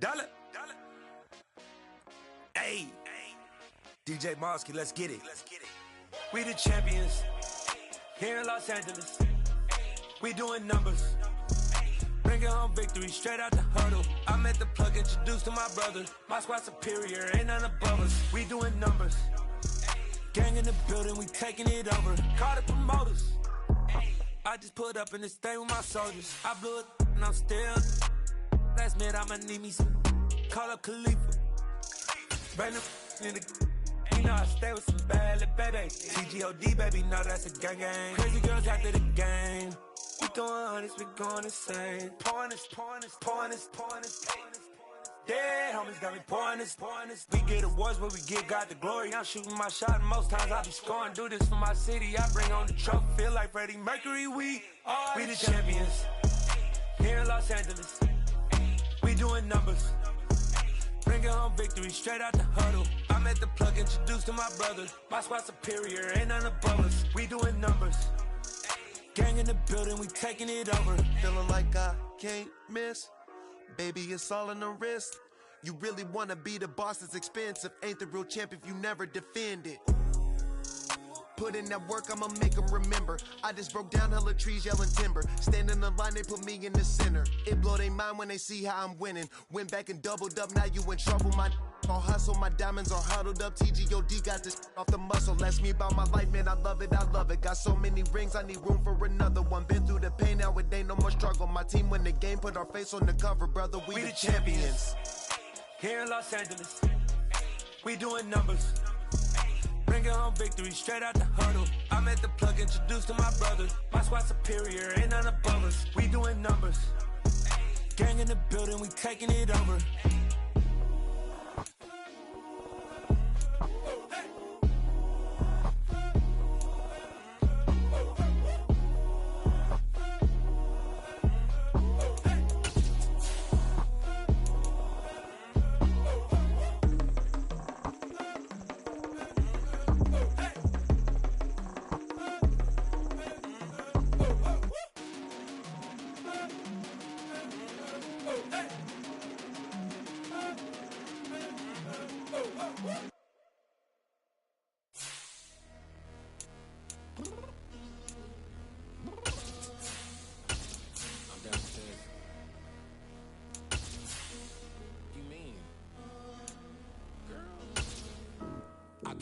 Dollar. Hey, DJ Mosky, let's get it. We the champions here in Los Angeles. We doing numbers. Bringing home victory straight out the huddle. I'm at the plug, introduced to my brother. My squad superior, ain't none above us. We doing numbers. Gang in the building, we taking it over. Call the promoters. I just put up in this thing with my soldiers. I blew it and I'm still. Last minute I'ma need me some. Call up Khalifa. Bring them in the. You know I stay with some bad little baby. TGOD baby, know that's a gang gang. Crazy girls after the game. We throwing hundreds, we going insane. Pouring this. Dead homies got me pouring this. We get awards, but we give God the glory. I'm shooting my shot, and most times I be scoring. Do this for my city, I bring on the trophy. Feel like Freddie Mercury, we the champions here in Los Angeles. We doing numbers. Bringing home victory straight out the huddle. I'm at the plug, introduced to my brother. My squad superior, ain't none above us. We doing numbers. Gang in the building, we taking it over. Feeling like I can't miss. Baby, it's all in the wrist. You really wanna be the boss, it's expensive. Ain't the real champ if you never defend it. Put in that work, I'ma make them remember. I just broke down hella trees, yelling timber. Stand in the line, they put me in the center. It blow their mind when they see how I'm winning. Went back and doubled up, now you in trouble. My all hustle, my diamonds are huddled up. TGOD got this off the muscle. Ask me about my life, man, I love it. Got so many rings, I need room for another one. Been through the pain, now it ain't no more struggle. My team win the game, put our face on the cover, brother. We the champions. Here in Los Angeles, we doing numbers. Bringing home victory straight out the huddle. I'm at the plug, introduced to my brother. My squad superior, ain't none above us. We doing numbers. Gang in the building, we taking it over.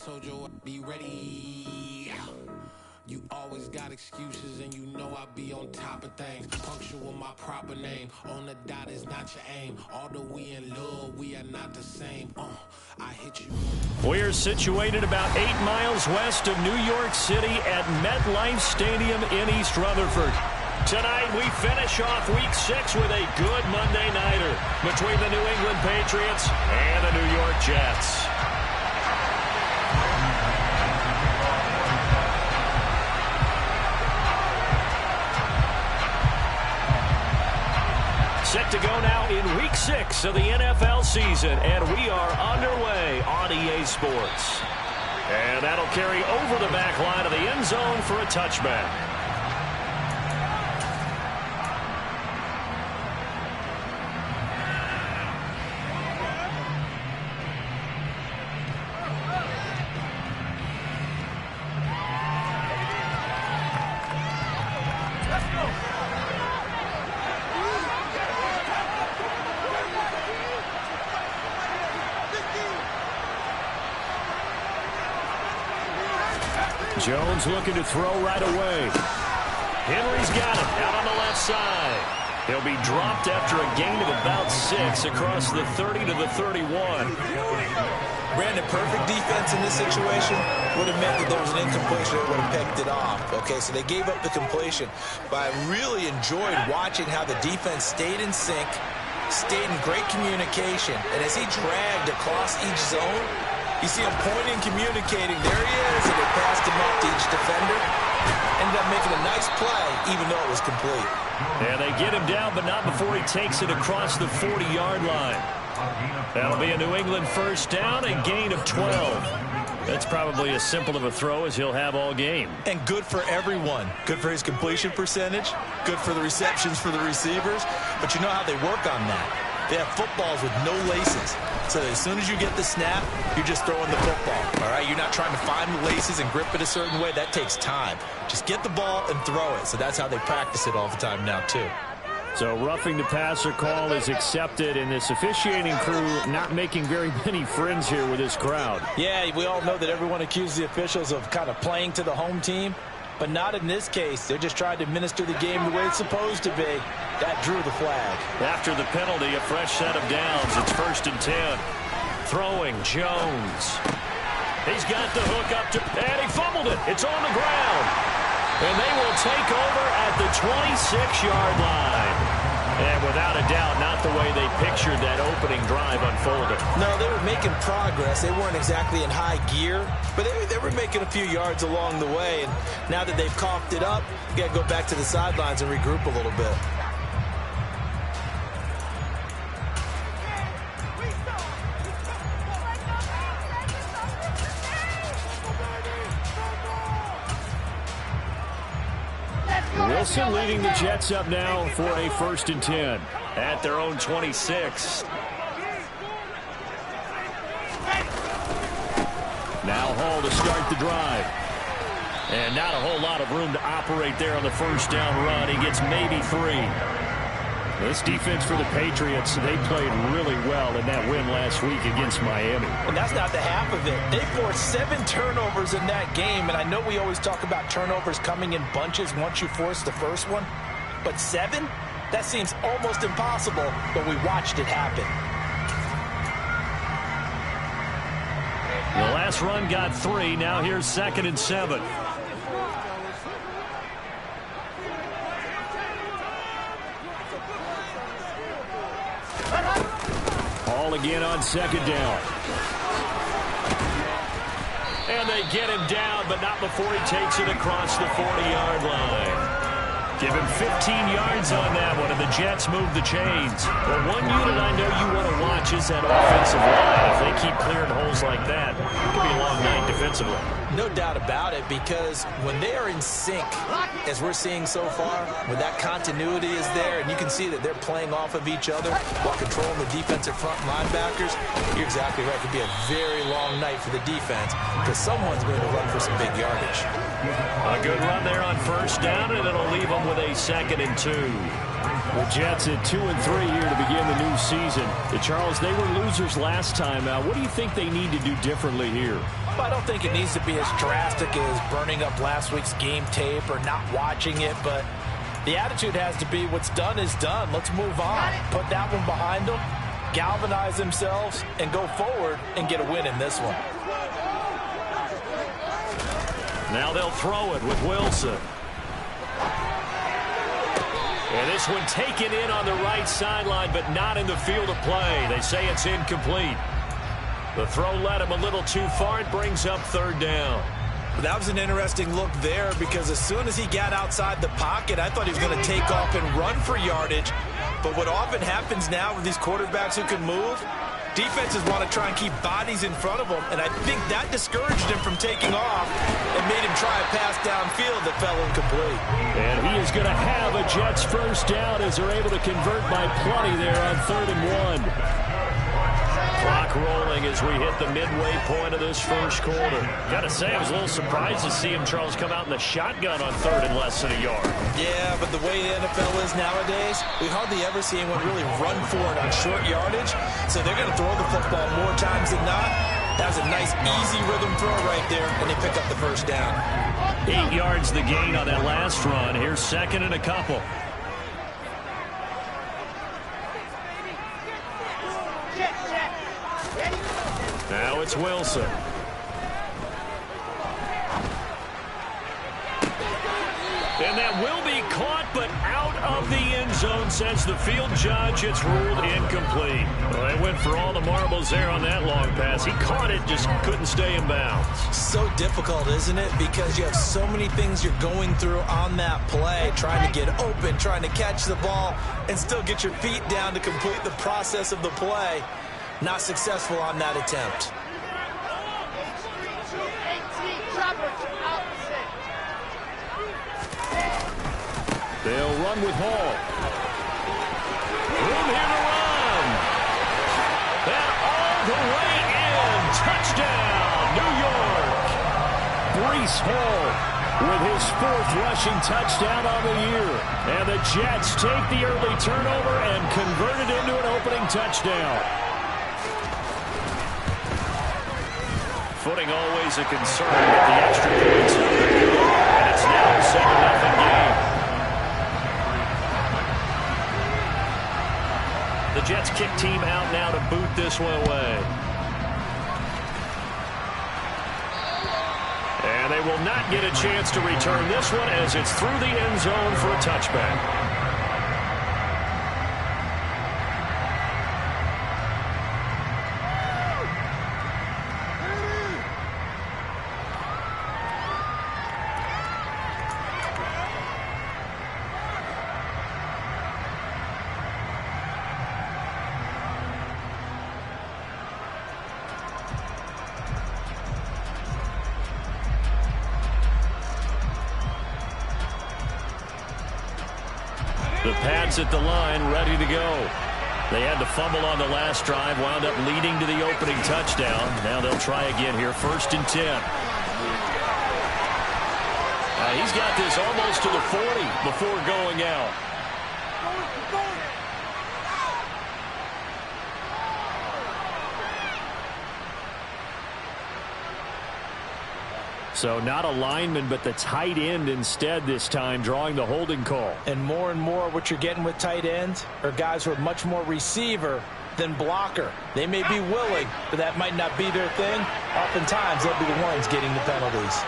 Told you I'd be ready. You always got excuses and you know I be on top of things. Punctual my proper name. On the dot is not your aim. Although we in love, we are not the same. I hit you. We're situated about 8 miles west of New York City at MetLife Stadium in East Rutherford. Tonight we finish off Week 6 with a good Monday nighter between the New England Patriots and the New York Jets. Set to go now in Week 6 of the NFL season, and we are underway on EA Sports. And that'll carry over the back line of the end zone for a touchback. Jones looking to throw right away. Henry's got it out on the left side. He'll be dropped after a gain of about 6 across the 30 to the 31. Brandon, perfect defense in this situation would have meant that there was an incompletion that would have picked it off. Okay, so they gave up the completion. But I really enjoyed watching how the defense stayed in sync, stayed in great communication. And as he dragged across each zone, you see him pointing, communicating. There he is, and they passed him up to each defender. Ended up making a nice play, even though it was complete. And they get him down, but not before he takes it across the 40-yard line. That'll be a New England first down, a gain of 12. That's probably as simple of a throw as he'll have all game. And good for everyone. Good for his completion percentage. Good for the receptions for the receivers. But you know how they work on that. They have footballs with no laces. So as soon as you get the snap, you're just throwing the football, all right? You're not trying to find the laces and grip it a certain way. That takes time. Just get the ball and throw it. So that's how they practice it all the time now, too. So roughing the passer call is accepted, and this officiating crew not making very many friends here with this crowd. Yeah, we all know that everyone accuses the officials of kind of playing to the home team, but not in this case. They're just trying to administer the game the way it's supposed to be. That drew the flag. After the penalty, a fresh set of downs. It's 1st and 10. Throwing, Jones. He's got the hook up to, and he fumbled it. It's on the ground. And they will take over at the 26-yard line. And without a doubt, not the way they pictured that opening drive unfolding. No, they were making progress. They weren't exactly in high gear, but they were making a few yards along the way. And now that they've coughed it up, you got to go back to the sidelines and regroup a little bit. Wilson leading the Jets up now for a 1st and 10 at their own 26. Now Hall to start the drive. And not a whole lot of room to operate there on the first down run. He gets maybe 3. This defense for the Patriots, they played really well in that win last week against Miami. And that's not the half of it. They forced 7 turnovers in that game, and I know we always talk about turnovers coming in bunches once you force the first one, but 7? That seems almost impossible, but we watched it happen. The last run got 3. Now here's 2nd and 7. Again on 2nd down. And they get him down, but not before he takes it across the 40-yard line. Give him 15 yards on that one, and the Jets move the chains. Well, one unit I know you want to watch is that offensive line. If they keep clearing holes like that, it could be a long night defensively. No doubt about it, because when they are in sync, as we're seeing so far, when that continuity is there, and you can see that they're playing off of each other while controlling the defensive front linebackers, you're exactly right. It could be a very long night for the defense, because someone's going to run for some big yardage. A good run there on 1st down, and it'll leave them with a 2nd and 2. The Jets at 2 and 3 here to begin the new season. Charles, they were losers last time. What do you think they need to do differently here? Well, I don't think it needs to be as drastic as burning up last week's game tape or not watching it, but the attitude has to be what's done is done. Let's move on. Put that one behind them, galvanize themselves, and go forward and get a win in this one. Now they'll throw it with Wilson. And this one taken in on the right sideline, but not in the field of play. They say it's incomplete. The throw led him a little too far. It brings up 3rd down. That was an interesting look there, because as soon as he got outside the pocket, I thought he was going to take off and run for yardage. But what often happens now with these quarterbacks who can move, defenses want to try and keep bodies in front of them, and I think that discouraged him from taking off and made him try a pass downfield that fell incomplete. And he is going to have a Jets 1st down as they're able to convert by plenty there on 3rd and 1. Clock rolling as we hit the midway point of this 1st quarter. Got to say, I was a little surprised to see him, Charles, come out in the shotgun on 3rd and less than a yard. Yeah, but the way the NFL is nowadays, we hardly ever see anyone really run for it on short yardage. So they're going to throw the football more times than not. That was a nice, easy rhythm throw right there, and they pick up the 1st down. 8 yards the gain on that last run. Here's 2nd and a couple. Now it's Wilson. And that will be caught, but out of the end zone, says the field judge. It's ruled incomplete. Well, they went for all the marbles there on that long pass. He caught it, just couldn't stay in bounds. So difficult, isn't it? Because you have so many things you're going through on that play, trying to get open, trying to catch the ball, and still get your feet down to complete the process of the play. Not successful on that attempt. They'll run with Hall. Room here to run. Touchdown, New York. Breece Hall with his 4th rushing touchdown on the year. And the Jets take the early turnover and convert it into an opening touchdown. Footing always a concern with the extra points. And it's now a 7-0 game. The Jets kick team out now to boot this one away. And they will not get a chance to return this one as it's through the end zone for a touchback. The Pats at the line, ready to go. They had to fumble on the last drive, wound up leading to the opening touchdown. Now they'll try again here, 1st and 10. He's got this almost to the 40 before going out. So not a lineman, but the tight end instead this time, drawing the holding call. And more what you're getting with tight ends are guys who are much more receiver than blocker. They may be willing, but that might not be their thing. Oftentimes, they'll be the ones getting the penalties.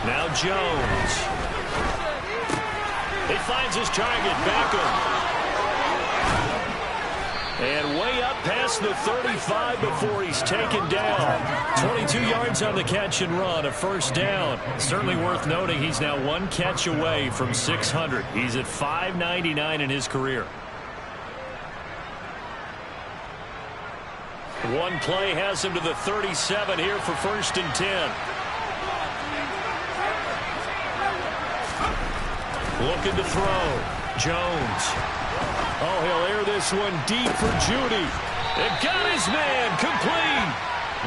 Now Jones. He finds his target, Beckham. And way up past the 35 before he's taken down. 22 yards on the catch and run, a 1st down. Certainly worth noting he's now 1 catch away from 600. He's at 599 in his career. One play has him to the 37 here for 1st and 10. Looking to throw. Jones. Oh, he'll air this one deep for Judy. It got his man complete.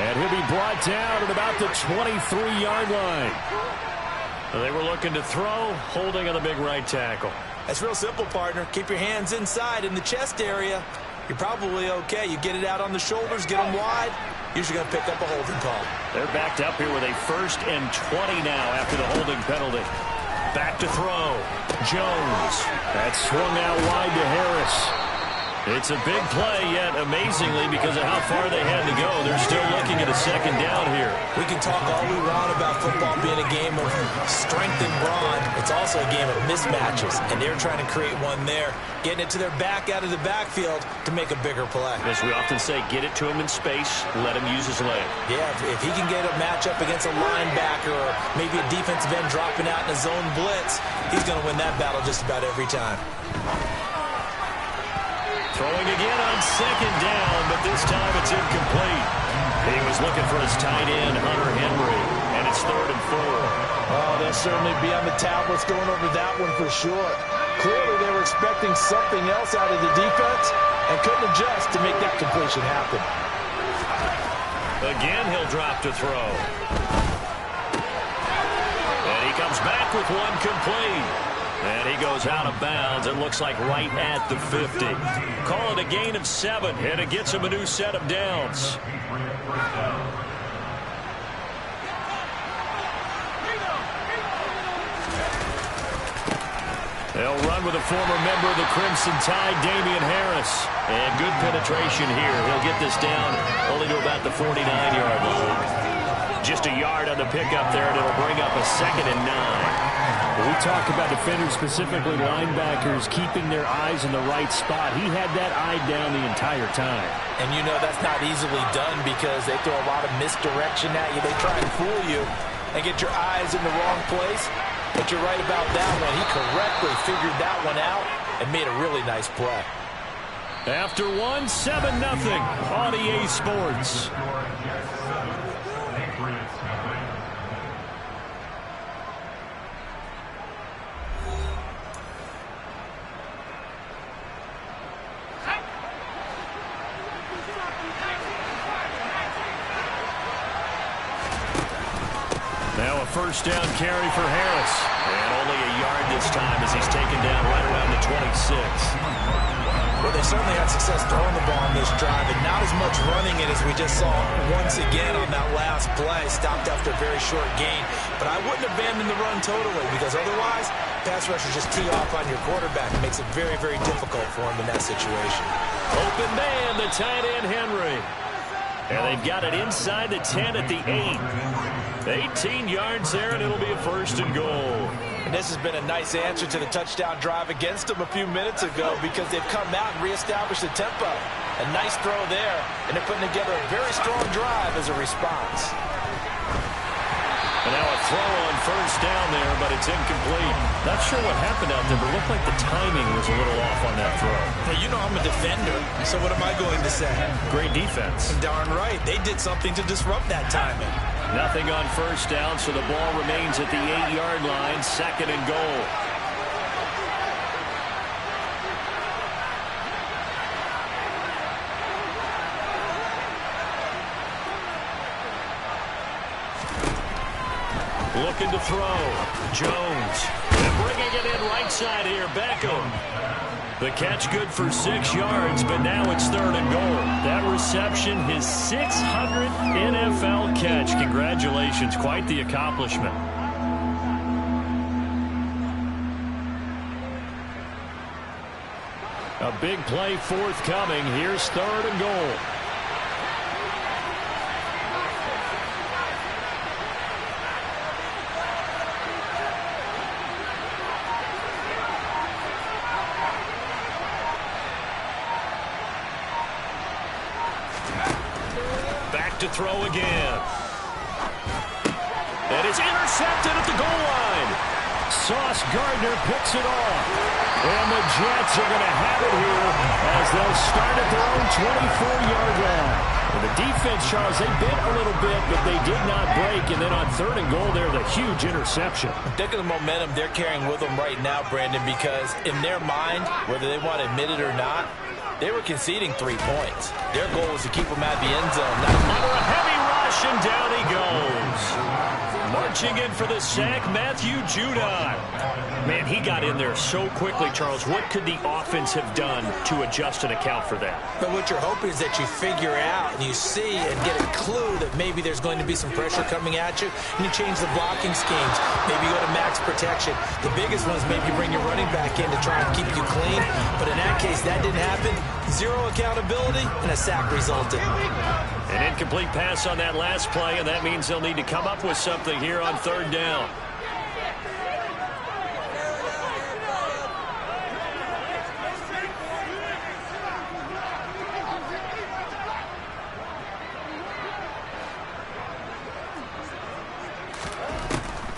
And he'll be brought down at about the 23-yard line. They were looking to throw, holding on the big right tackle. That's real simple, partner. Keep your hands inside in the chest area. You're probably okay. You get it out on the shoulders, get them wide. Usually going to pick up a holding call. They're backed up here with a 1st and 20 now after the holding penalty. Back to throw. Jones. That swung out wide to Harris. It's a big play, yet amazingly, because of how far they had to go, they're still looking at a 2nd down here. We can talk all we want about football being a game of strength and brawn. It's also a game of mismatches, and they're trying to create one there, getting it to their back out of the backfield to make a bigger play. As we often say, get it to him in space, let him use his leg. Yeah, if he can get a matchup against a linebacker or maybe a defensive end dropping out in a zone blitz, he's going to win that battle just about every time. Throwing again on 2nd down, but this time it's incomplete. He was looking for his tight end, Hunter Henry, and it's 3rd and 4. Oh, they'll certainly be on the tablets going over that one for sure. Clearly they were expecting something else out of the defense and couldn't adjust to make that completion happen. Again, he'll drop to throw. And he comes back with one complete. And he goes out of bounds. It looks like right at the 50. Call it a gain of 7, and it gets him a new set of downs. They'll run with a former member of the Crimson Tide, Damian Harris. And good penetration here. He'll get this down only to about the 49-yard line. Just a yard on the pickup there, and it'll bring up a 2nd and 9. We talk about defenders, specifically linebackers, keeping their eyes in the right spot. He had that eye down the entire time. And you know that's not easily done because they throw a lot of misdirection at you. They try and fool you and get your eyes in the wrong place. But you're right about that one. He correctly figured that one out and made a really nice play. After 1, 7-0 on EA Sports. first down carry for Harris. And only a yard this time as he's taken down right around the 26. Well, they certainly had success throwing the ball on this drive, and not as much running it as we just saw once again on that last play. Stopped after a very short gain. But I wouldn't abandon the run totally, because otherwise, pass rushers just tee off on your quarterback. It makes it very, very difficult for him in that situation. Open man, the tight end, Henry. And they've got it inside the 10 at the 8. 18 yards there, and it'll be a first and goal. And this has been a nice answer to the touchdown drive against them a few minutes ago, because they've come out and reestablished the tempo. A nice throw there, and they're putting together a very strong drive as a response. And now a throw on first down there, but it's incomplete. Not sure what happened out there, but it looked like the timing was a little off on that throw. Well, you know I'm a defender, so what am I going to say? Great defense. Darn right. They did something to disrupt that timing. Nothing on first down, so the ball remains at the 8-yard line, second and goal. Looking to throw. Jones. And bringing it in right side here. Beckham. The catch good for 6 yards, but now it's third and goal. That reception, his 600th NFL catch. Congratulations. Quite the accomplishment. A big play forthcoming. Here's third and goal. To throw again. And it's intercepted at the goal line. Sauce Gardner picks it off. And the Jets are going to have it here as they'll start at their own 24-yard line. And the defense, Charles, they bit a little bit, but they did not break. And then on third and goal there, the huge interception. Think of the momentum they're carrying with them right now, Brandon, because in their mind, whether they want to admit it or not, they were conceding 3 points. Their goal was to keep them out of the end zone. Under a heavy rush, and down he goes. Marching in for the sack, Matthew Judon. Man, he got in there so quickly, Charles. What could the offense have done to adjust and account for that? But what you're hoping is that you figure out and you see and get a clue that maybe there's going to be some pressure coming at you, and you change the blocking schemes. Maybe go to max protection. The biggest one is maybe bring your running back in to try and keep you clean. But in that case, that didn't happen. Zero accountability, and a sack resulted. An incomplete pass on that last play, and that means they'll need to come up with something here on third down.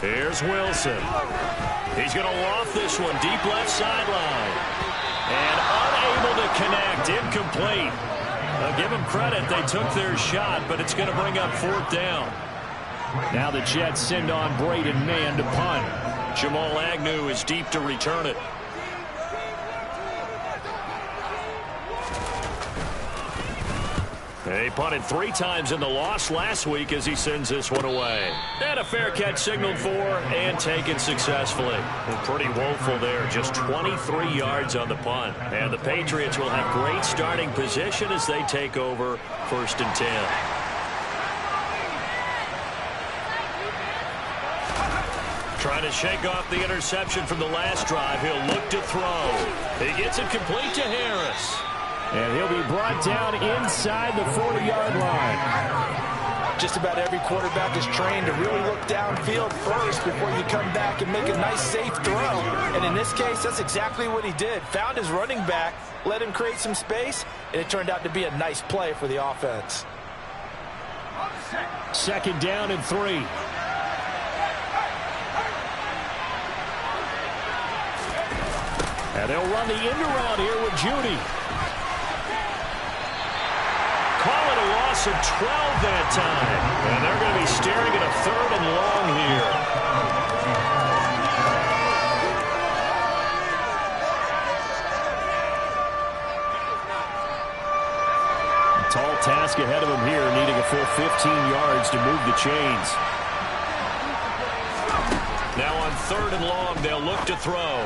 Here's Wilson. He's going to loft this one deep left sideline. And unable to connect, incomplete. Now give them credit, they took their shot, but it's going to bring up fourth down. Now the Jets send on Braden Mann to punt. Jamal Agnew is deep to return it. He punted 3 times in the loss last week as he sends this one away. And a fair catch signaled for and taken successfully. Well, pretty woeful there, just 23 yards on the punt. And the Patriots will have great starting position as they take over first and 10. Trying to shake off the interception from the last drive. He'll look to throw. He gets it complete to Harris. And he'll be brought down inside the 40-yard line. Just about every quarterback is trained to really look downfield first before you come back and make a nice, safe throw. And in this case, that's exactly what he did. Found his running back, let him create some space, and it turned out to be a nice play for the offense. Second down and 3. And they'll run the end around here with Judy. Call it a loss of 12 that time. And they're going to be staring at a third and long here. A tall task ahead of him here, needing a full 15 yards to move the chains. 3rd and long, they'll look to throw.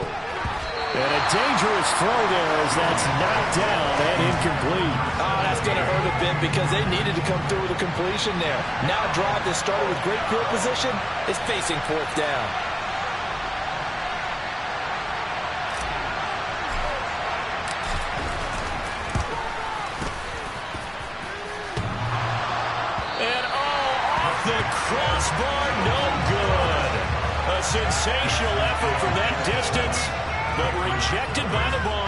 And a dangerous throw there as that's knocked down and incomplete. Oh, that's going to hurt a bit because they needed to come through with a completion there. Now a drive that started with great field position is facing 4th down. And off the crossbar, no good. A sensational effort from that distance, but rejected by the bar.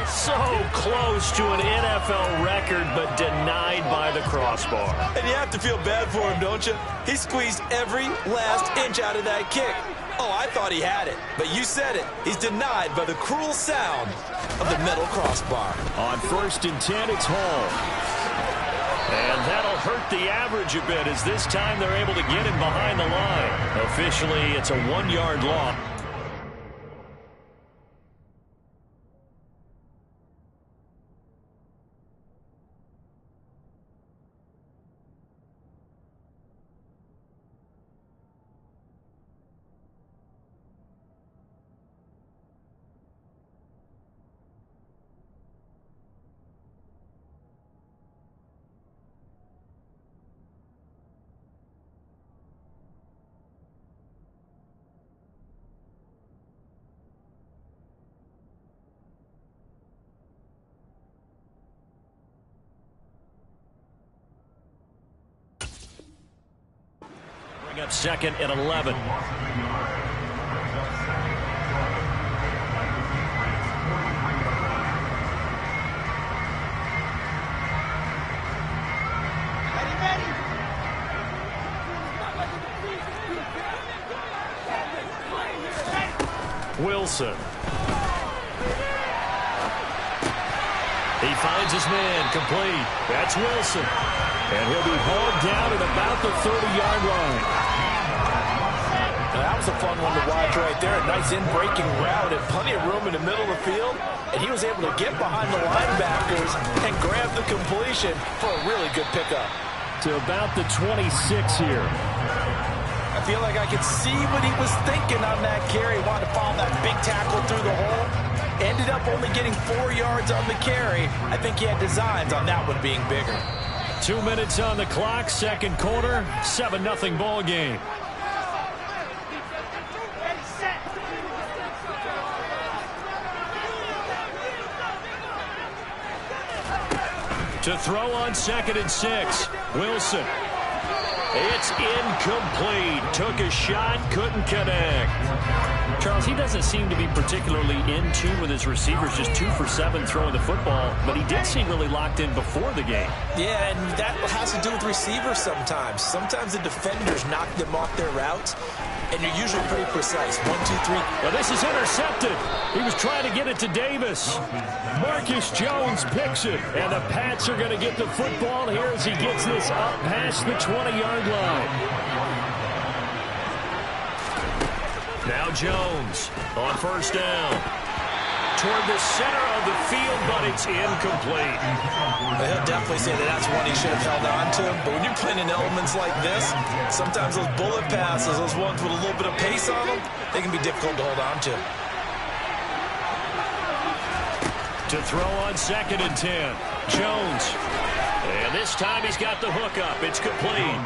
So close to an NFL record, but denied by the crossbar. And you have to feel bad for him, don't you? He squeezed every last inch out of that kick. Oh, I thought he had it, but you said it. He's denied by the cruel sound of the middle crossbar. On 1st and 10, it's Hall. And that'll hurt the average a bit as this time they're able to get him behind the line. Officially, it's a 1-yard loss. Bring up 2nd and 11. Wilson. He finds his man, complete. That's Wilson. And he'll be hauled down at about the 30-yard line. Now, that was a fun one to watch right there. A nice in-breaking route and plenty of room in the middle of the field. And he was able to get behind the linebackers and grab the completion for a really good pickup. To about the 26 here. I feel like I could see what he was thinking on that carry. Wanted to follow that big tackle through the hole. Ended up only getting 4 yards on the carry. I think he had designs on that one being bigger. 2 minutes on the clock, 2nd quarter, 7-0 ball game. To throw on 2nd and 6, Wilson. It's incomplete. Took a shot, couldn't connect. Charles, he doesn't seem to be particularly in tune with his receivers, just 2 for 7 throwing the football, but he did seem really locked in before the game. Yeah, and that has to do with receivers sometimes. Sometimes the defenders knock them off their routes, and you're usually pretty precise. 1, 2, 3. Well, this is intercepted. He was trying to get it to Davis. Marcus Jones picks it, and the Pats are going to get the football here as he gets this up past the 20-yard line. Now Jones on 1st down. Toward the center of the field, but it's incomplete. He'll definitely say that that's one he should have held on to. But when you're playing in elements like this, sometimes those bullet passes, those ones with a little bit of pace on them, they can be difficult to hold on to. To throw on 2nd and 10, Jones. And this time he's got the hook up. It's complete.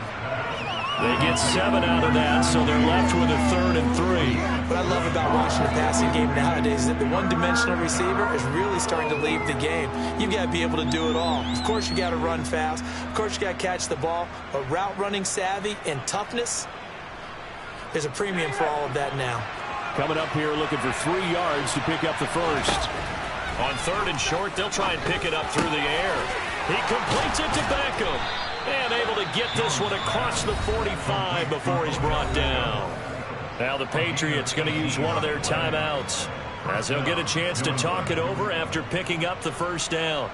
They get 7 out of that, so they're left with a 3rd and 3. What I love about watching the passing game nowadays is that the one-dimensional receiver is really starting to leave the game. You've got to be able to do it all. Of course, you got to run fast. Of course, you got to catch the ball. But route running savvy and toughness, there's a premium for all of that now. Coming up here looking for 3 yards to pick up the first. On 3rd and short, they'll try and pick it up through the air. He completes it to Beckham. And able to get this one across the 45 before he's brought down. Now the Patriots going to use one of their timeouts as they'll get a chance to talk it over after picking up the 1st down.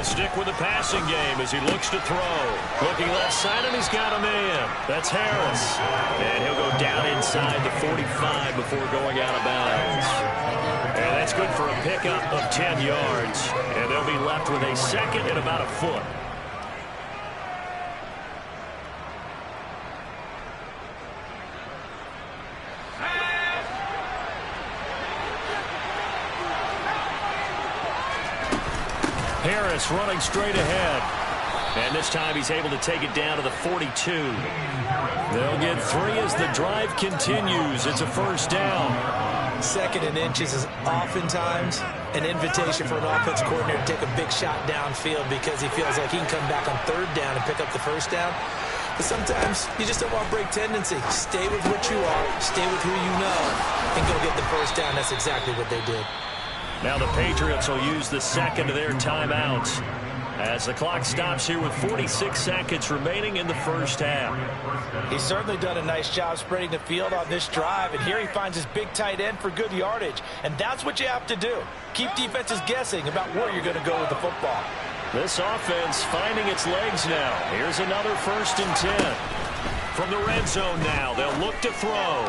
They'll stick with the passing game as he looks to throw. Looking left side, and he's got a man. That's Harris. And he'll go down inside the 45 before going out of bounds. And that's good for a pickup of 10 yards. And they'll be left with a second and about a foot. Harris running straight ahead. And this time he's able to take it down to the 42. They'll get 3 as the drive continues. It's a first down. Second and inches is oftentimes an invitation for an offense coordinator to take a big shot downfield because he feels like he can come back on third down and pick up the first down. But sometimes you just don't want to break tendency. Stay with what you are, stay with who you know, and go get the first down. That's exactly what they did. Now the Patriots will use the second of their timeouts as the clock stops here with 46 seconds remaining in the first half. He's certainly done a nice job spreading the field on this drive, and here he finds his big tight end for good yardage. And that's what you have to do. Keep defenses guessing about where you're going to go with the football. This offense finding its legs now. Here's another 1st and 10. From the red zone now, they'll look to throw.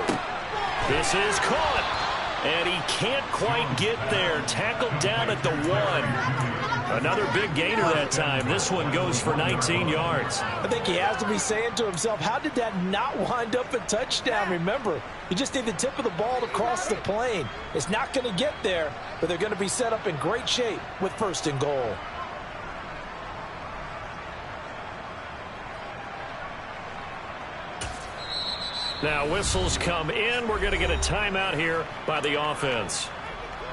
This is caught. And he can't quite get there. Tackled down at the 1. Another big gainer that time. This one goes for 19 yards. I think he has to be saying to himself, how did that not wind up a touchdown? Remember, you just need the tip of the ball to cross the plane. It's not going to get there, but they're going to be set up in great shape with 1st and goal. Now whistles come in. We're going to get a timeout here by the offense.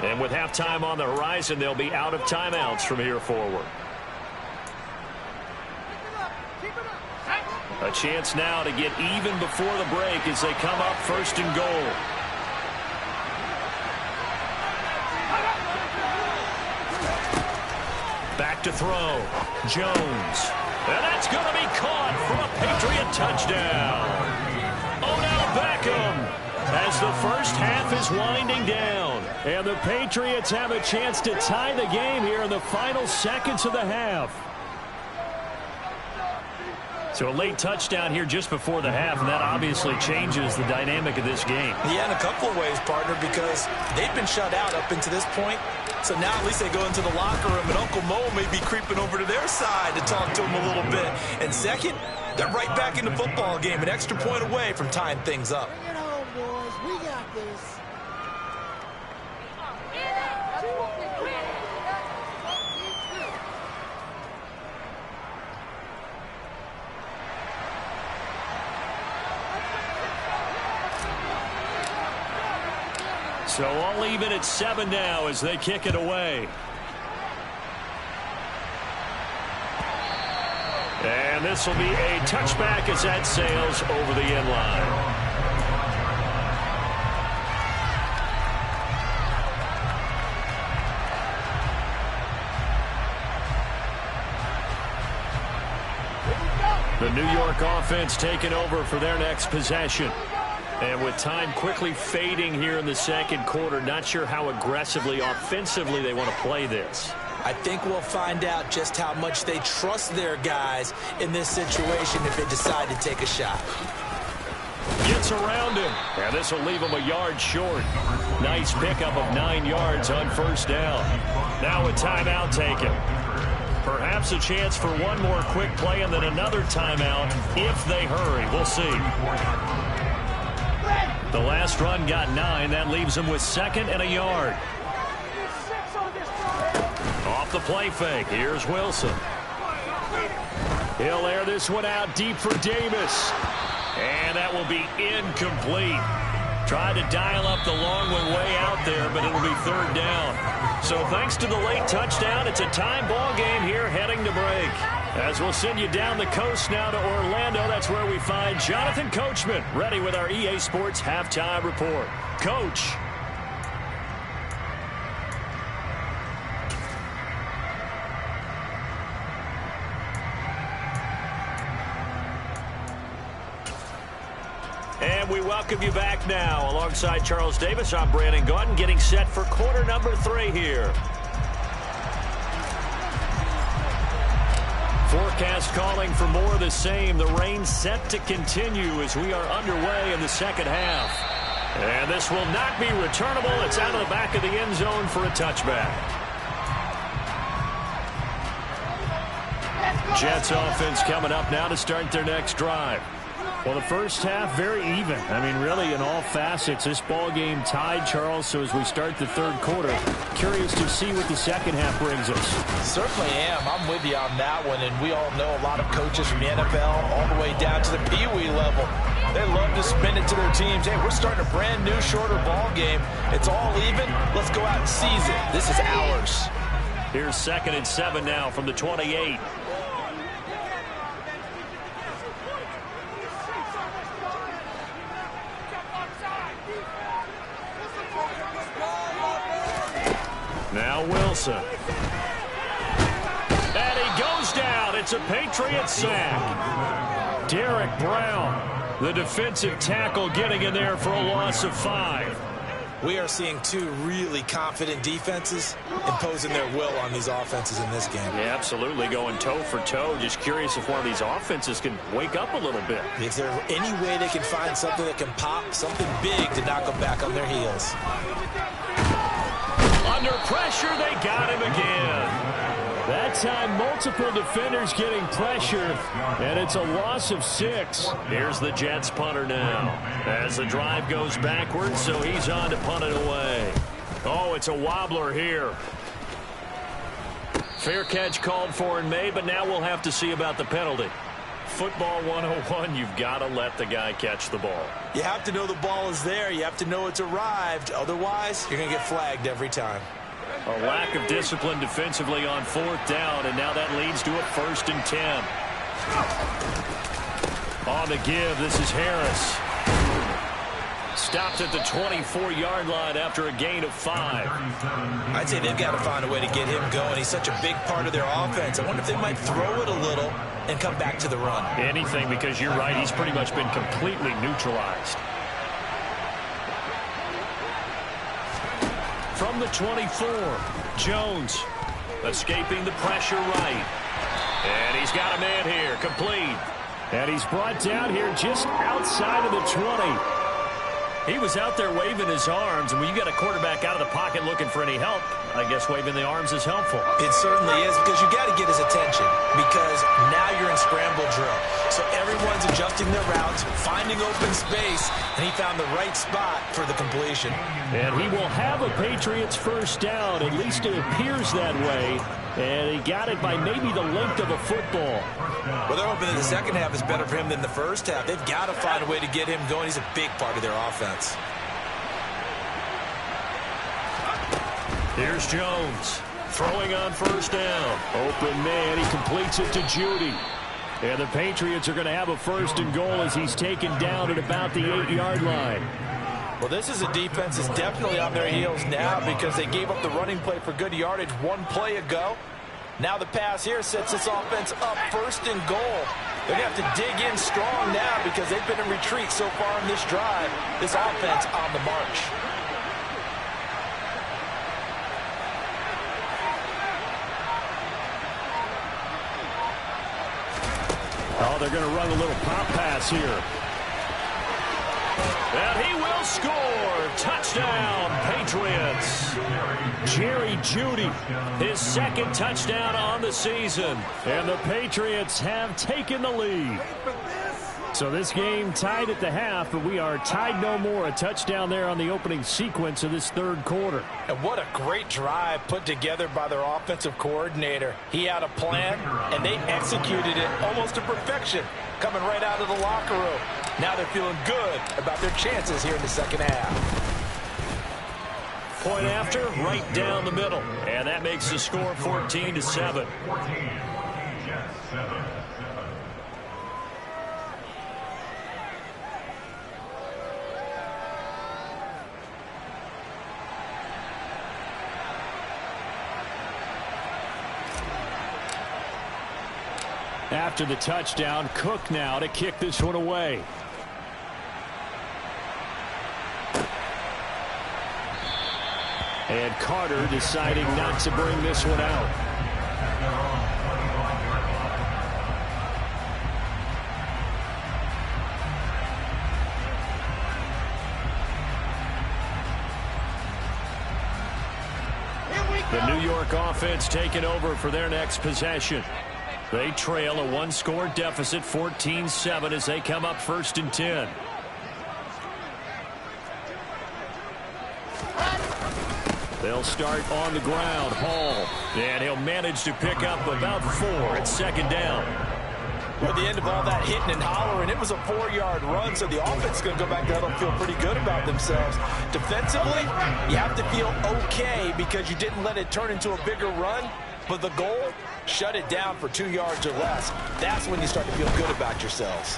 And with halftime on the horizon, they'll be out of timeouts from here forward. A chance now to get even before the break as they come up 1st and goal. Back to throw. Jones. And that's going to be caught for a Patriot touchdown. Beckham as the first half is winding down. And the Patriots have a chance to tie the game here in the final seconds of the half. So a late touchdown here just before the half, and that obviously changes the dynamic of this game. Yeah, in a couple of ways, partner, because they've been shut out up until this point. So now at least they go into the locker room, and Uncle Mo may be creeping over to their side to talk to him a little bit. And second, they're right back in the football game, an extra point away from tying things up. Bring it home, boys. We got this. So all even at 7 now as they kick it away. And this will be a touchback as that sails over the end line. The New York offense taking over for their next possession. And with time quickly fading here in the second quarter, not sure how aggressively, offensively they want to play this. I think we'll find out just how much they trust their guys in this situation if they decide to take a shot. Gets around him, and this will leave him a yard short. Nice pickup of 9 yards on 1st down. Now a timeout taken. Perhaps a chance for one more quick play and then another timeout if they hurry. We'll see. The last run got 9. That leaves them with 2nd and a yard. Off the play fake. Here's Wilson. He'll air this one out deep for Davis. And that will be incomplete. Tried to dial up the long one way out there, but it'll be 3rd down. So thanks to the late touchdown, it's a tie ball game here heading to break. As we'll send you down the coast now to Orlando, that's where we find Jonathan Coachman, ready with our EA Sports Halftime Report. Coach. And we welcome you back now. Alongside Charles Davis, I'm Brandon Gaudin, getting set for quarter number 3 here. forecast calling for more of the same. The rain set to continue as we are underway in the second half. And this will not be returnable. It's out of the back of the end zone for a touchback. Jets offense coming up now to start their next drive. Well, the first half, very even. I mean, really, in all facets, this ball game tied, Charles. So as we start the third quarter, curious to see what the second half brings us. Certainly am. I'm with you on that one. And we all know a lot of coaches from the NFL all the way down to the Pee-wee level. They love to spin it to their teams. Hey, we're starting a brand new, shorter ball game. It's all even. Let's go out and seize it. This is ours. Here's 2nd and 7 now from the 28. Now Wilson. And he goes down. It's a Patriots sack. Derek Brown, the defensive tackle, getting in there for a loss of 5. We are seeing two really confident defenses imposing their will on these offenses in this game. Yeah, absolutely, going toe for toe. Just curious if one of these offenses can wake up a little bit. Is there any way they can find something that can pop, something big to knock them back on their heels? Under pressure, they got him again. That time, multiple defenders getting pressure, and it's a loss of 6. Here's the Jets punter now. As the drive goes backwards, so he's on to punt it away. Oh, it's a wobbler here. Fair catch called for and made, but now we'll have to see about the penalty. Football 101, you've got to let the guy catch the ball. You have to know the ball is there. You have to know it's arrived. Otherwise, you're going to get flagged every time. A lack of discipline defensively on 4th down, and now that leads to a 1st and 10. On the give, this is Harris. Stopped at the 24-yard line after a gain of 5. I'd say they've got to find a way to get him going. He's such a big part of their offense. I wonder if they might throw it a little and come back to the run. Anything, because you're right, he's pretty much been completely neutralized. From the 24, Jones escaping the pressure right. And he's got a man here, complete. And he's brought down here just outside of the 20. He was out there waving his arms, and when you got a quarterback out of the pocket looking for any help, I guess waving the arms is helpful. It certainly is, because you got to get his attention, because now you're in scramble drill. So everyone's adjusting their routes, finding open space, and he found the right spot for the completion. And he will have a Patriots first down, at least it appears that way. And he got it by maybe the length of a football. Well, they're hoping that the second half is better for him than the first half. They've got to find a way to get him going. He's a big part of their offense. Here's Jones throwing on 1st down. Open man, he completes it to Judy. And the Patriots are going to have a 1st and goal as he's taken down at about the 8-yard line. Well, this is a defense that's definitely on their heels now because they gave up the running play for good yardage one play ago. Now the pass here sets this offense up 1st and goal. They're going to have to dig in strong now because they've been in retreat so far in this drive. This offense on the march. Oh, they're going to run a little pop pass here. And he will score. Touchdown, Patriots. Jerry Jeudy, his 2nd touchdown on the season. And the Patriots have taken the lead. So this game tied at the half, but we are tied no more. A touchdown there on the opening sequence of this 3rd quarter. And what a great drive put together by their offensive coordinator. He had a plan, and they executed it almost to perfection, coming right out of the locker room. Now they're feeling good about their chances here in the second half. Point after, right down the middle. And that makes the score 14-7. After the touchdown, Cook now to kick this one away. And Carter deciding not to bring this one out. The New York offense taking over for their next possession. They trail a one-score deficit, 14-7, as they come up 1st and 10. They'll start on the ground. Hall. And he'll manage to pick up about 4 at 2nd down. Well, at the end of all that hitting and hollering, it was a 4-yard run, so the offense is going to go back there and feel pretty good about themselves. Defensively, you have to feel okay because you didn't let it turn into a bigger run, but the goal, shut it down for 2 yards or less. That's when you start to feel good about yourselves.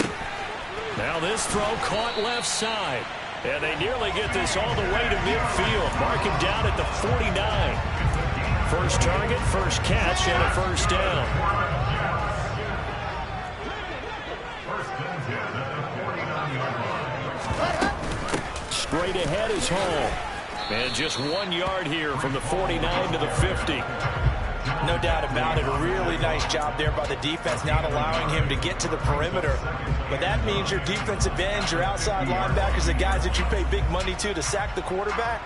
Now this throw caught left side. And they nearly get this all the way to midfield. Mark him down at the 49. First target, first catch, and a 1st down. Straight ahead is Hall. And just 1 yard here from the 49 to the 50. No doubt about it. A really nice job there by the defense, not allowing him to get to the perimeter. But that means your defensive ends, your outside linebackers, the guys that you pay big money to sack the quarterback,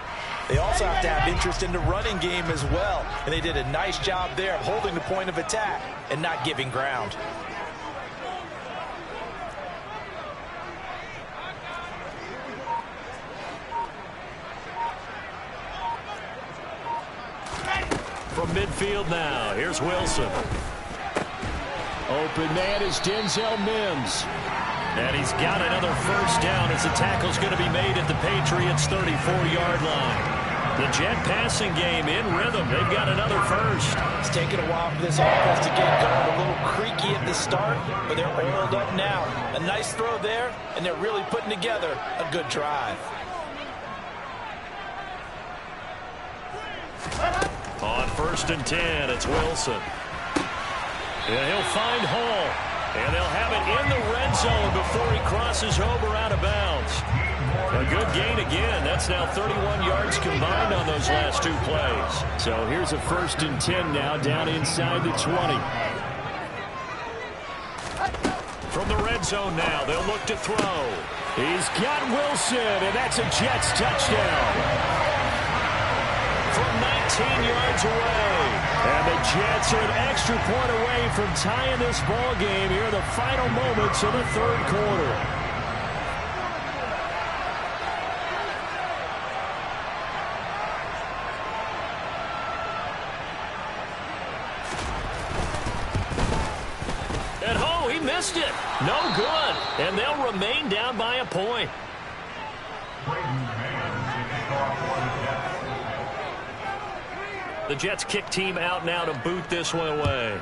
they also have to have interest in the running game as well. And they did a nice job there of holding the point of attack and not giving ground. From midfield now, here's Wilson. Open man is Denzel Mims. And he's got another 1st down as the tackle's going to be made at the Patriots' 34-yard line. The Jet passing game in rhythm. They've got another 1st. It's taken a while for this offense to get going. A little creaky at the start, but they're oiled up now. A nice throw there, and they're really putting together a good drive. On 1st and 10, it's Wilson. And he'll find Hall. And they'll have it in the red zone before he crosses over out of bounds. A good gain again. That's now 31 yards combined on those last 2 plays. So here's a 1st and 10 now down inside the 20. From the red zone now, they'll look to throw. He's got Wilson, and that's a Jets touchdown. From 19 yards away. And the Jets are an extra point away from tying this ball game here in the final moments of the 3rd quarter. And oh, he missed it. No good. And they'll remain down by a point. The Jets kick team out now to boot this one away.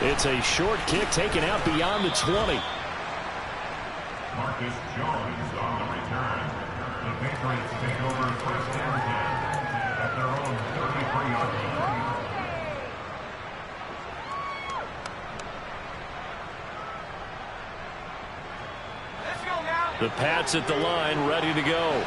It's a short kick taken out beyond the 20. Marcus Jones on the return. The Patriots take over 1st and 10 at their own 33-yard line. The Pats at the line, ready to go.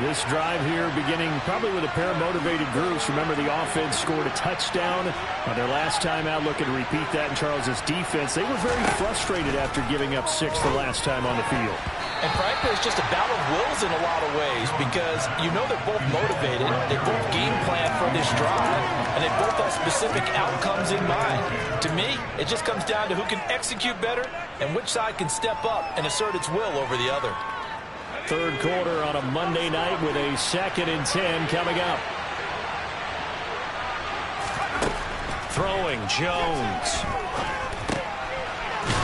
This drive here beginning probably with a pair of motivated groups. Remember, the offense scored a touchdown on their last time out. Looking to repeat that in Charles's defense. They were very frustrated after giving up 6 the last time on the field. And frankly, it's just a battle of wills in a lot of ways because you know they're both motivated. They both game plan for this drive, and they both have specific outcomes in mind. To me, it just comes down to who can execute better and which side can step up and assert its will over the other. 3rd quarter on a Monday night with a 2nd and 10 coming up. Throwing Jones.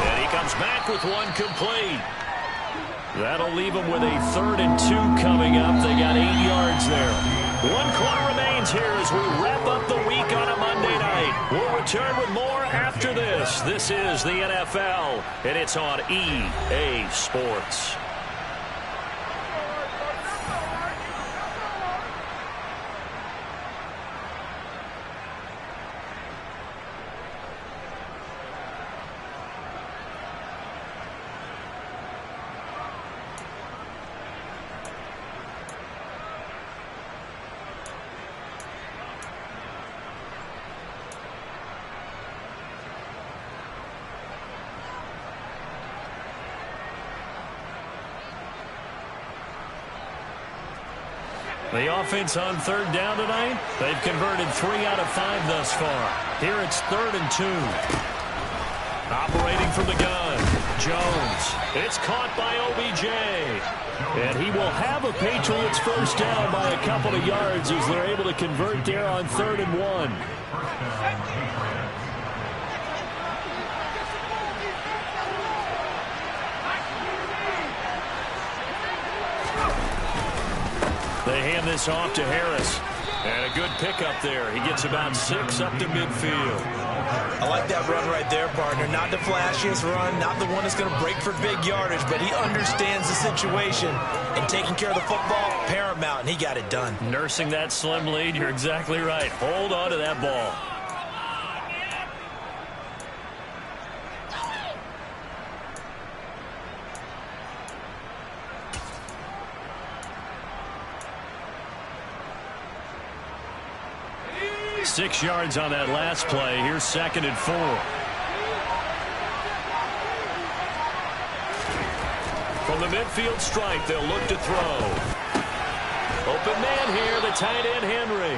And he comes back with one complete. That'll leave them with a 3rd and 2 coming up. They got 8 yards there. 1 quarter remains here as we wrap up the week on a Monday night. We'll return with more after this. This is the NFL, and it's on EA Sports. The offense on third down tonight, they've converted 3 out of 5 thus far. Here it's 3rd and 2. Operating from the gun, Jones. It's caught by OBJ. And he will have a Patriots first down by a couple of yards as they're able to convert there on 3rd and 1. They hand this off to Harris. And a good pickup there. He gets about 6 up to midfield. I like that run right there, partner. Not the flashiest run, not the one that's going to break for big yardage, but he understands the situation. And taking care of the football, paramount, and he got it done. Nursing that slim lead, you're exactly right. Hold on to that ball. Six yards on that last play. Here's 2nd and 4. From the midfield stripe, they'll look to throw. Open man here, the tight end Henry.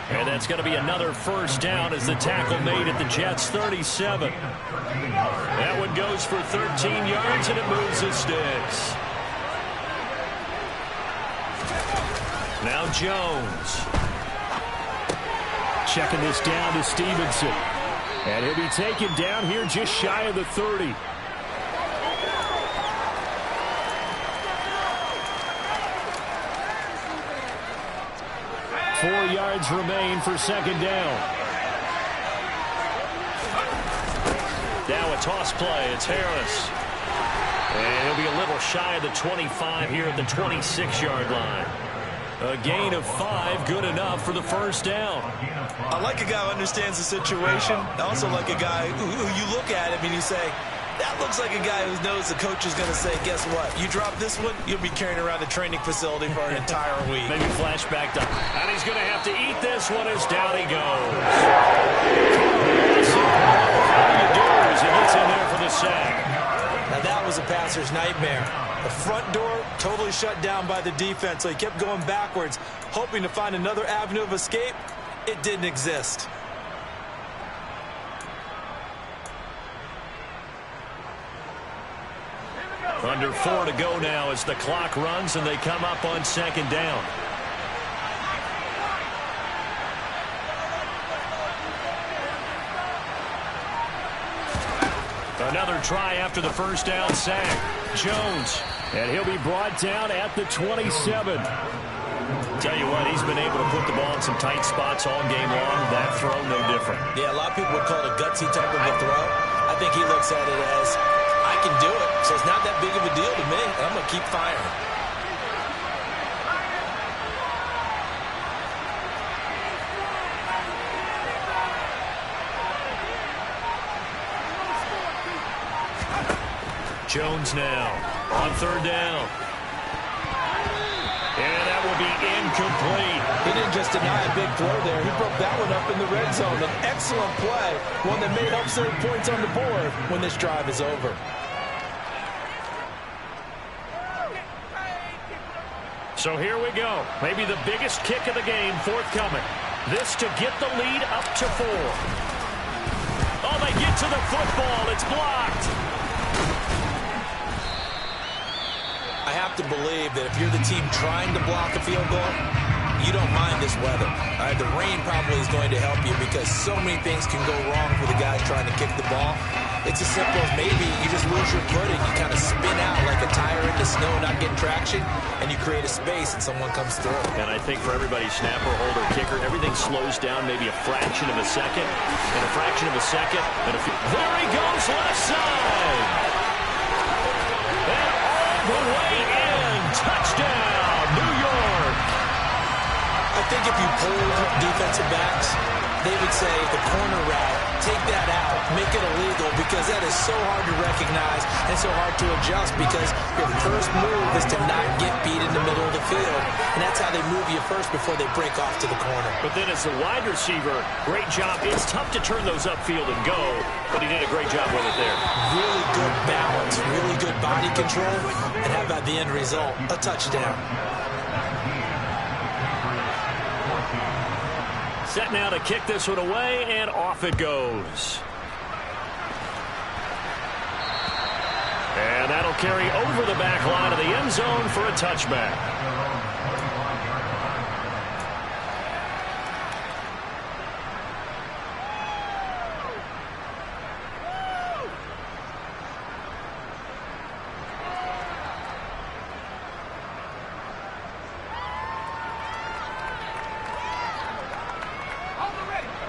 And that's going to be another first down as the tackle made at the Jets' 37. That one goes for 13 yards, and it moves the sticks. Now Jones. Checking this down to Stevenson. And he'll be taken down here just shy of the 30. Four yards remain for 2nd down. Now a toss play. It's Harris. And he'll be a little shy of the 25 here at the 26-yard line. A gain of 5, good enough for the first down. I like a guy who understands the situation. I also like a guy who you look at him and you say, that looks like a guy who knows the coach is going to say, guess what? You drop this one, you'll be carrying around the training facility for an entire week. Maybe flashback to, and he's going to have to eat this one as down he goes. How do you do as he gets in there for the sack? Now that was a passer's nightmare. The front door totally shut down by the defense, so he kept going backwards, hoping to find another avenue of escape. It didn't exist. Under 4 to go now as the clock runs and they come up on 2nd down. Another try after the first down sack. Jones, and he'll be brought down at the 27. Tell you what, he's been able to put the ball in some tight spots all game long. That throw, no different. Yeah, a lot of people would call it a gutsy type of a throw. I think he looks at it as, I can do it, so it's not that big of a deal to me. I'm going to keep firing. Jones now on 3rd down. And that will be incomplete. He didn't just deny a big throw there. He broke that one up in the red zone. An excellent play, one that may help save points on the board when this drive is over. So here we go. Maybe the biggest kick of the game forthcoming. This to get the lead up to 4. Oh, they get to the football. It's blocked. I have to believe that if you're the team trying to block a field goal, you don't mind this weather. The rain probably is going to help you because so many things can go wrong for the guys trying to kick the ball. It's as simple as maybe you just lose your footing. You kind of spin out like a tire in the snow, not getting traction, and you create a space and someone comes through. And I think for everybody, snapper, holder, kicker, everything slows down maybe a fraction of a second, and a fraction of a second. And there he goes, left side. And all the way in. Touchdown, New York. I think if you polled defensive backs, they would say the corner route, take that out, make it illegal, because that is so hard to recognize and so hard to adjust because your first move is to not get beat in the middle of the field. And that's how they move you first before they break off to the corner. But then as the wide receiver, great job. It's tough to turn those upfield and go, but he did a great job with it there. Really good balance, really good body control, and how about the end result? A touchdown. set now to kick this one away, and off it goes. And that'll carry over the back line of the end zone for a touchback.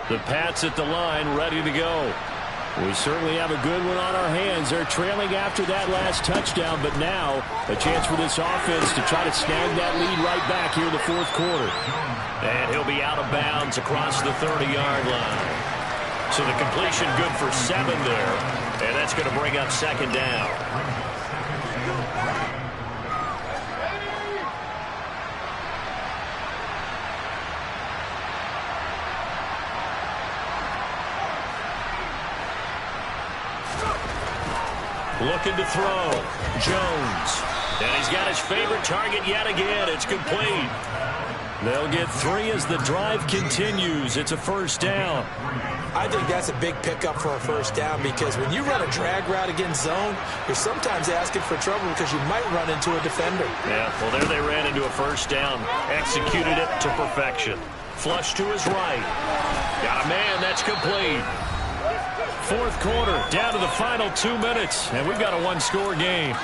The Pats at the line, ready to go. We certainly have a good one on our hands. They're trailing after that last touchdown, but now a chance for this offense to try to snag that lead right back here in the fourth quarter. And he'll be out of bounds across the 30-yard line. So the completion good for 7 there, and that's going to bring up second down. Looking to throw. Jones. And he's got his favorite target yet again. It's complete. They'll get 3 as the drive continues. It's a first down. I think that's a big pickup for a first down because when you run a drag route against zone, you're sometimes asking for trouble because you might run into a defender. Yeah, well, there they ran into a first down. Executed it to perfection. Flush to his right. Got a man. That's complete. Fourth quarter, down to the final 2 minutes, and we've got a one-score game.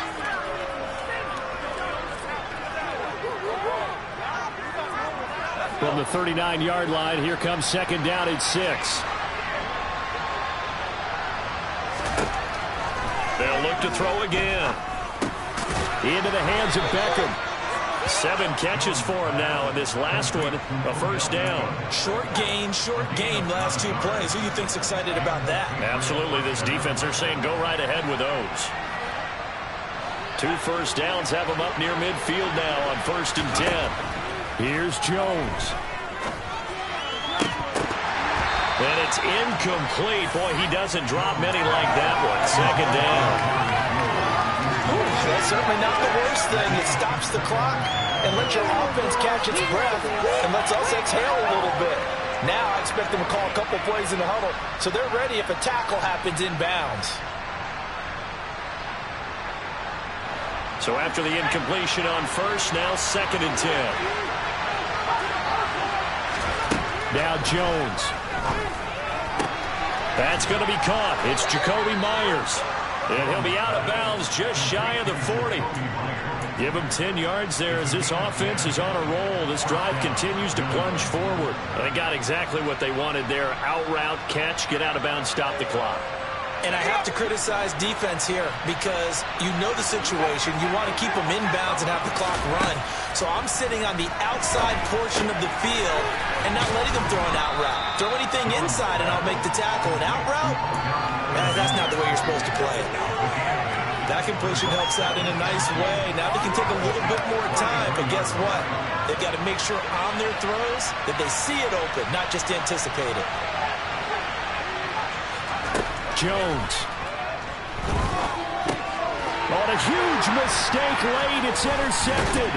From the 39-yard line, here comes second down at 6. They'll look to throw again. Into the hands of Beckham. 7 catches for him now, and this last one, a first down. Short gain, last 2 plays. Who do you think's excited about that? Absolutely, this defense, they're saying go right ahead with those. 2 first downs have them up near midfield now on 1st and 10. Here's Jones. And it's incomplete. Boy, he doesn't drop many like that one. Second down. That's certainly not the worst thing. It stops the clock and lets your offense catch its breath and lets us exhale a little bit. Now I expect them to call a couple plays in the huddle so they're ready if a tackle happens inbounds. So after the incompletion on 1st, now 2nd and 10. Now Jones. That's going to be caught. It's Jacoby Myers. And he'll be out of bounds just shy of the 40. Give him 10 yards there as this offense is on a roll. This drive continues to plunge forward. They got exactly what they wanted there. Out route, catch, get out of bounds, stop the clock. And I have to criticize defense here because you know the situation. You want to keep them inbounds and have the clock run. So I'm sitting on the outside portion of the field and not letting them throw an out route. Throw anything inside and I'll make the tackle. An out route? That's not the way you're supposed to play it. That completion helps out in a nice way. Now they can take a little bit more time, but guess what? They've got to make sure on their throws that they see it open, not just anticipate it. Jones. On a huge mistake late, it's intercepted.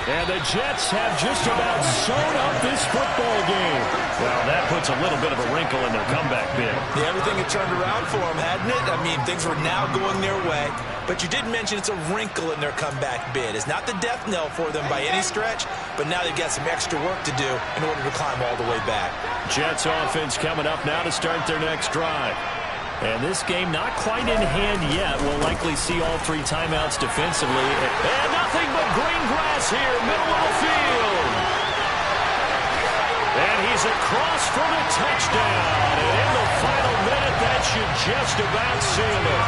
And the Jets have just about sewn up this football game. Well, that puts a little bit of a wrinkle in their comeback bid. Yeah, everything had turned around for them, hadn't it? I mean, things were now going their way. But you did mention it's a wrinkle in their comeback bid. It's not the death knell for them by any stretch, but now they've got some extra work to do in order to climb all the way back. Jets offense coming up now to start their next drive. And this game not quite in hand yet. We'll likely see all 3 timeouts defensively. And nothing but green grass here, middle of the field. And he's across for the touchdown. And in the final minute, that should just about seal it.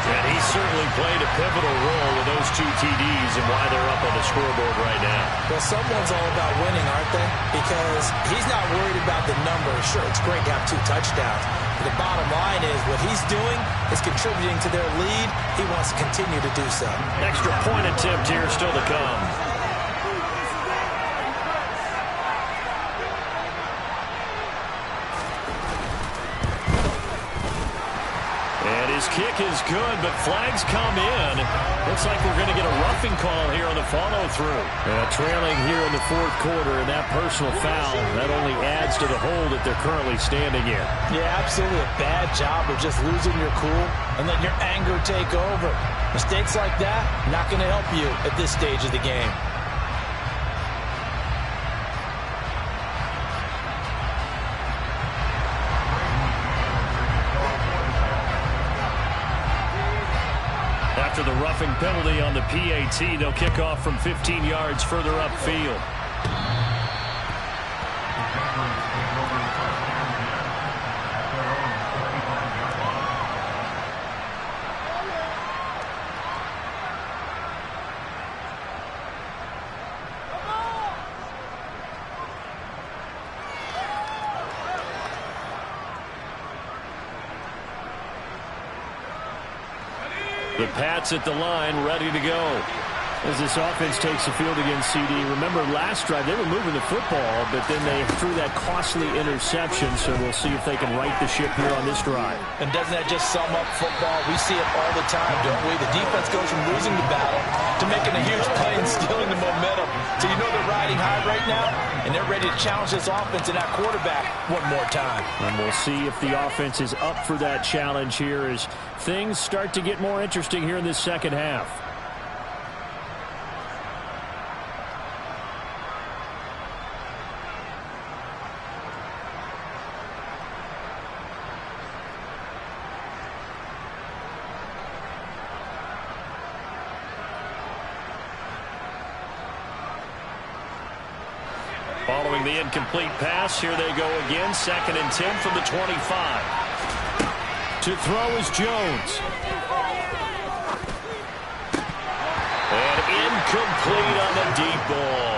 And he certainly played a pivotal role with those 2 TDs and why they're up on the scoreboard right now. Well, someone's all about winning, aren't they? Because he's not worried about the numbers. Sure, it's great to have 2 touchdowns. But the bottom line is what he's doing is contributing to their lead. He wants to continue to do so. Extra point attempt here still to come. This kick is good, but flags come in. Looks like we're going to get a roughing call here on the follow-through. Trailing here in the fourth quarter, and that personal foul, that only adds to the hole that they're currently standing in. Yeah, absolutely a bad job of just losing your cool and letting your anger take over. Mistakes like that, not going to help you at this stage of the game. After the roughing penalty on the PAT, they'll kick off from 15 yards further upfield. The Pats at the line, ready to go. As this offense takes the field against CD. Remember, last drive, they were moving the football, but then they threw that costly interception, so we'll see if they can right the ship here on this drive. And doesn't that just sum up football? We see it all the time, don't we? The defense goes from losing the battle to making a huge play and stealing the momentum. So you know they're riding high right now, and they're ready to challenge this offense and that quarterback one more time. And we'll see if the offense is up for that challenge here as things start to get more interesting here in this second half. Following the incomplete pass, here they go again. 2nd and 10 from the 25. To throw is Jones. And incomplete on the deep ball.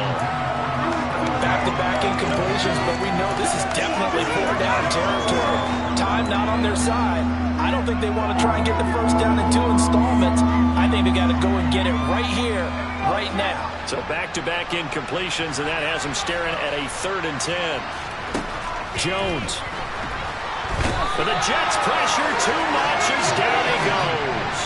Back-to-back incompletions, but we know this is definitely 4-down territory. Time not on their side. I don't think they want to try and get the first down in 2 installments. I think they got to go and get it right here, right now. So back-to-back incompletions, and that has them staring at a 3rd and 10. Jones. But the Jets pressure too much as down he goes.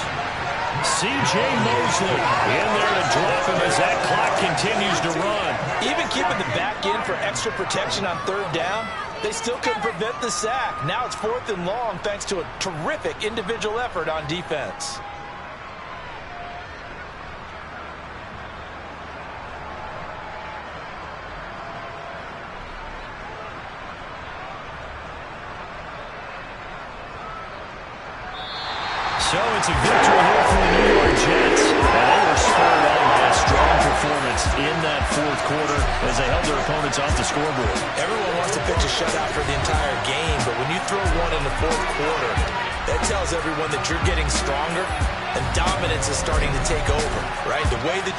C.J. Mosley in there to drop him as that clock continues to run. Even keeping the back end for extra protection on 3rd down, they still couldn't prevent the sack. Now it's 4th and long thanks to a terrific individual effort on defense. So it's a victory here for the New York Jets. And they were spurred on by a strong performance in that 4th quarter as they held their opponents off the scoreboard. Everyone wants to pitch a shutout for the entire game, but when you throw one in the 4th quarter, that tells everyone that you're getting stronger and dominance is starting to take over, right? The way that